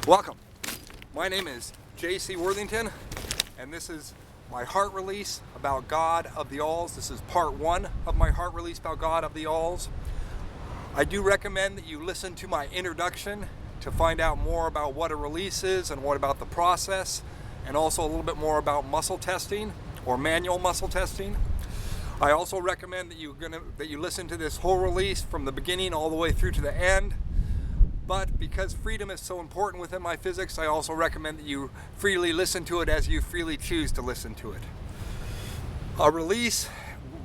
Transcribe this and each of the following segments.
Welcome. My name is J.C. Worthington, and this is my heart release about God of the Alls. This is part one of my heart release about God of the Alls. I do recommend that you listen to my introduction to find out more about what a release is and what about the process, and also a little bit more about muscle testing or manual muscle testing. I also recommend that you listen to this whole release from the beginning all the way through to the end. But because freedom is so important within my physics, I also recommend that you freely listen to it as you freely choose to listen to it. A release,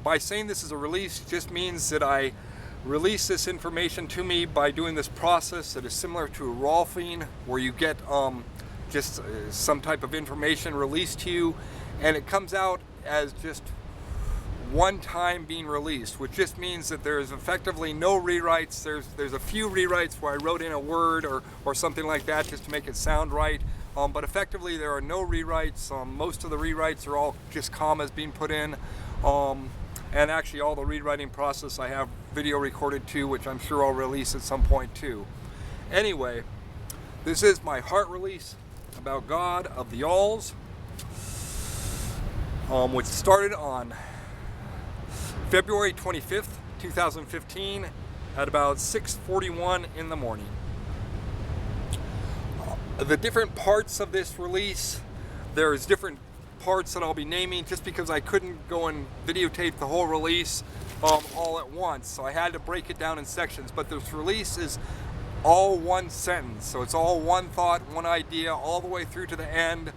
by saying this is a release, just means that I release this information to me by doing this process that is similar to Rolfing, where you get just some type of information released to you, and it comes out as just one time being released, which just means that there's effectively no rewrites. There's a few rewrites where I wrote in a word or something like that just to make it sound right, but effectively there are no rewrites. Most of the rewrites are all just commas being put in, and actually all the rewriting process I have video recorded too, which I'm sure I'll release at some point too. Anyway, this is my heart release about God of the Alls, which started on February 25th, 2015 at about 6:41 in the morning. The different parts of this release, there's different parts that I'll be naming just because I couldn't go and videotape the whole release all at once. So I had to break it down in sections, but this release is all one sentence. So it's all one thought, one idea, all the way through to the end,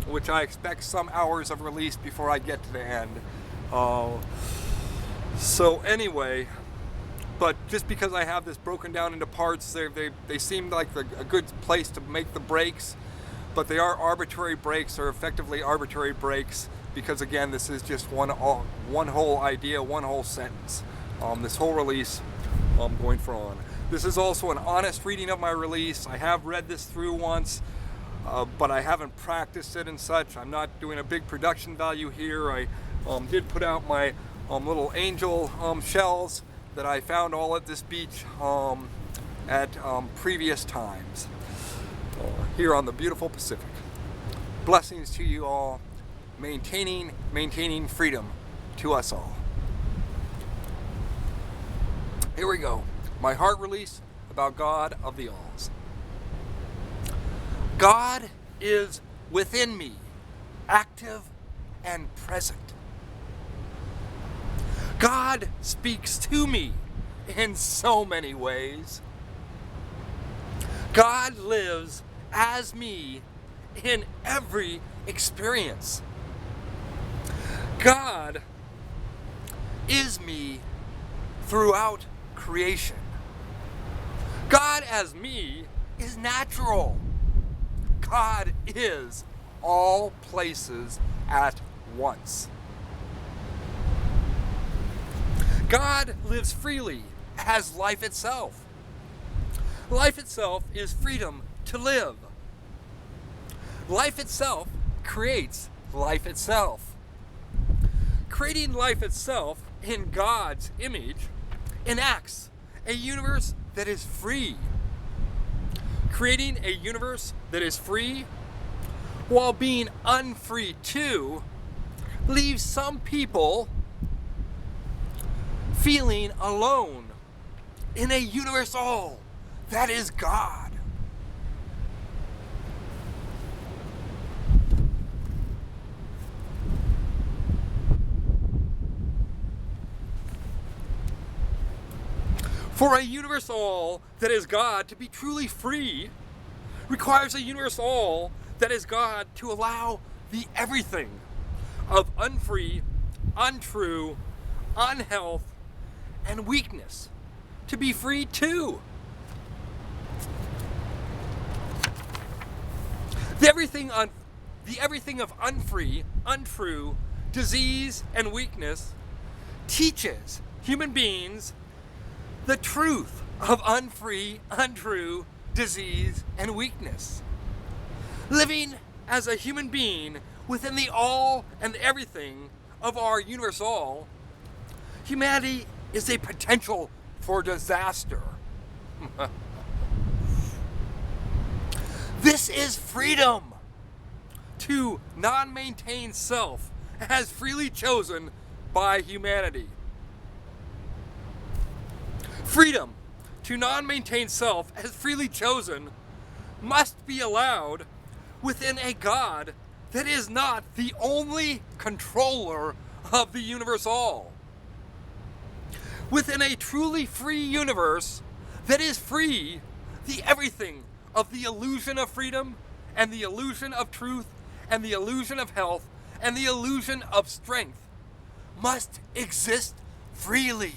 which I expect some hours of release before I get to the end. So anyway, but just because I have this broken down into parts, they seem like a good place to make the breaks, but they are arbitrary breaks, or effectively arbitrary breaks, because again, this is just one whole idea, one whole sentence. This whole release I'm going for on. This is also an honest reading of my release. I have read this through once, but I haven't practiced it and such. I'm not doing a big production value here. I did put out my little angel shells that I found all at this beach at previous times here on the beautiful Pacific. Blessings to you all, maintaining freedom to us all. Here we go. My heart release about God of the Alls. God is within me, active and present. God speaks to me in so many ways. God lives as me in every experience. God is me throughout creation. God as me is natural. God is all places at once. God lives freely as life itself. Life itself is freedom to live. Life itself creates life itself. Creating life itself in God's image enacts a universe that is free. Creating a universe that is free while being unfree too leaves some people feeling alone in a universe all that is God. For a universe all that is God to be truly free requires a universe all that is God to allow the everything of unfree, untrue, unhealth, and weakness to be free too. The everything of unfree, untrue, disease, and weakness teaches human beings the truth of unfree, untrue, disease, and weakness. Living as a human being within the all and everything of our universe all, humanity is a potential for disaster. This is freedom to non-maintain self as freely chosen by humanity. Freedom to non-maintain self as freely chosen must be allowed within a God that is not the only controller of the universe all. Within a truly free universe that is free, the everything of the illusion of freedom and the illusion of truth and the illusion of health and the illusion of strength must exist freely.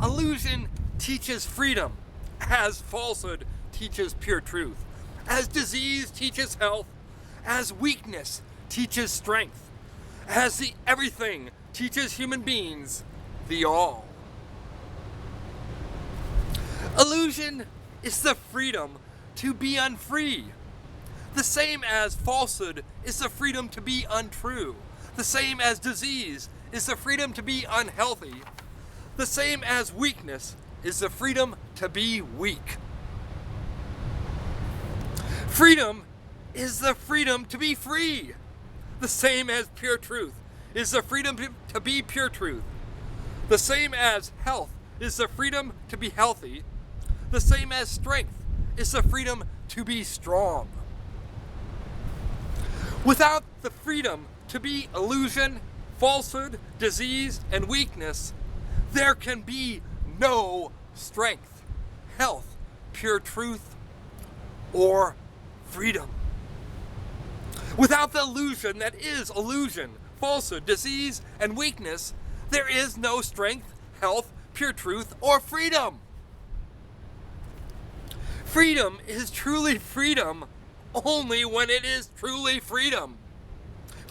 Illusion teaches freedom, as falsehood teaches pure truth, as disease teaches health, as weakness teaches strength, as the everything teaches human beings the all. Illusion is the freedom to be unfree, the same as falsehood is the freedom to be untrue, the same as disease is the freedom to be unhealthy, the same as weakness is the freedom to be weak. Freedom is the freedom to be free, the same as pure truth is the freedom to be pure truth, the same as health is the freedom to be healthy, the same as strength is the freedom to be strong. Without the freedom to be illusion, falsehood, disease, and weakness, there can be no strength, health, pure truth, or freedom. Without the illusion that is illusion, falsehood, disease, and weakness, there is no strength, health, pure truth, or freedom. Freedom is truly freedom only when it is truly freedom,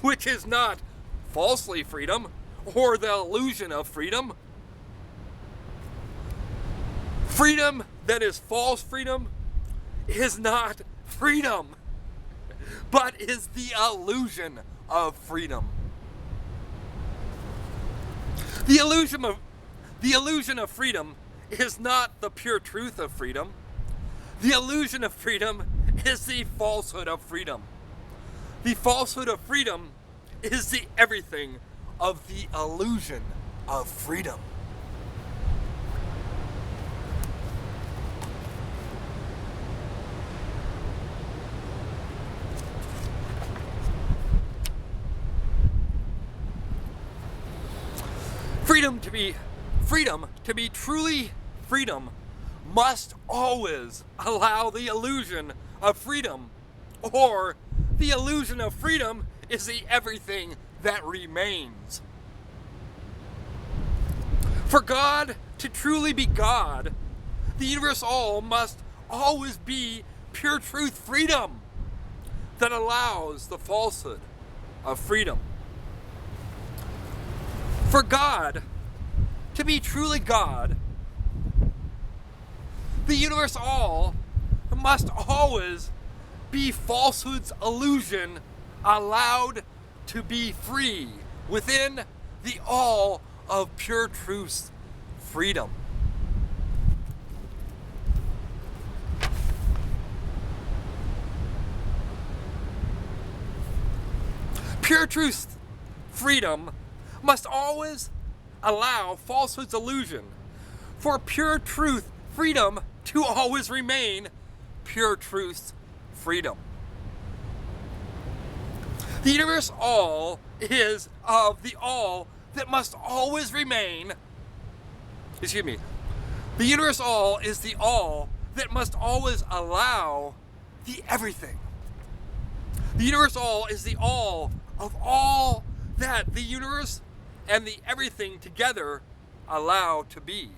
which is not falsely freedom or the illusion of freedom. Freedom that is false freedom is not freedom, but is the illusion of freedom. The illusion of freedom is not the pure truth of freedom. The illusion of freedom is the falsehood of freedom. The falsehood of freedom is the everything of the illusion of freedom. Freedom to be truly freedom must always allow the illusion of freedom, or the illusion of freedom is the everything that remains. For God to truly be God, the universe all must always be pure truth freedom that allows the falsehood of freedom. For God to be truly God, the universe all must always be falsehood's illusion allowed to be free within the all of pure truth's freedom. Pure truth's freedom must always allow falsehood's illusion for pure truth freedom to always remain pure truth's freedom. The universe all is of the all that must always remain. The universe all is the all that must always allow the everything. The universe all is the all of all that the universe and the everything together allow to be.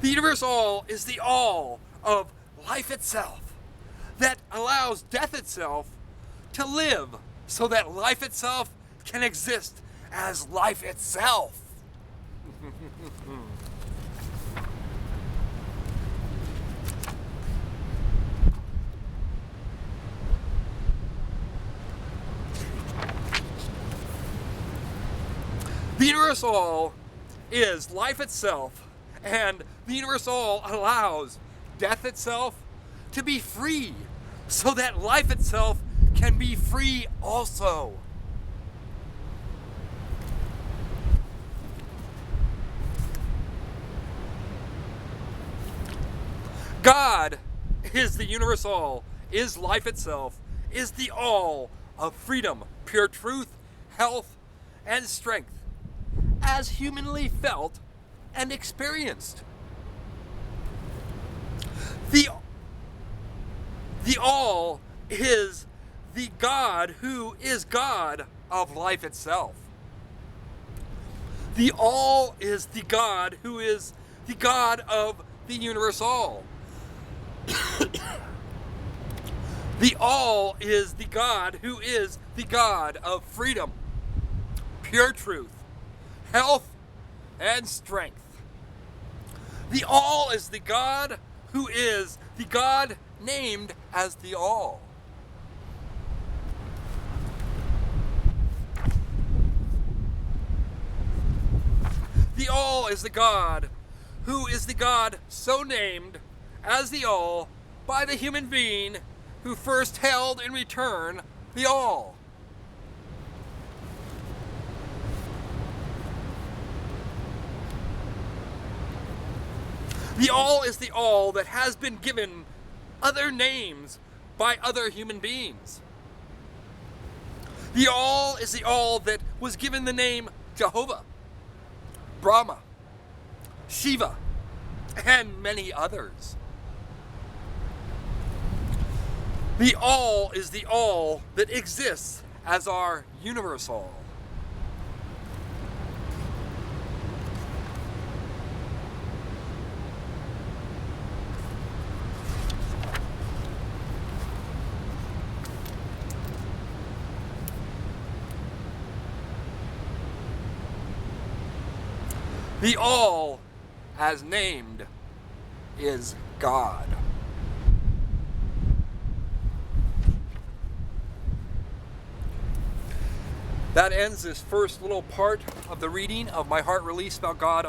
The universe all is the all of life itself that allows death itself to live so that life itself can exist as life itself. The universe all is life itself, and the universe all allows death itself to be free, so that life itself can be free also. God is the universe all, is life itself, is the all of freedom, pure truth, health, and strength, as humanly felt and experienced. The all is the God who is God of life itself. The all is the God who is the God of the universe all. The all is the God who is the God of freedom, pure truth, health, and strength. The all is the God who is the God named as the all. The all is the God who is the God so named as the all by the human being who first held in return the all. The all is the all that has been given other names by other human beings. The all is the all that was given the name Jehovah, Brahma, Shiva, and many others. The all is the all that exists as our universe all. The all, as named, is God. That ends this first little part of the reading of my heart release about God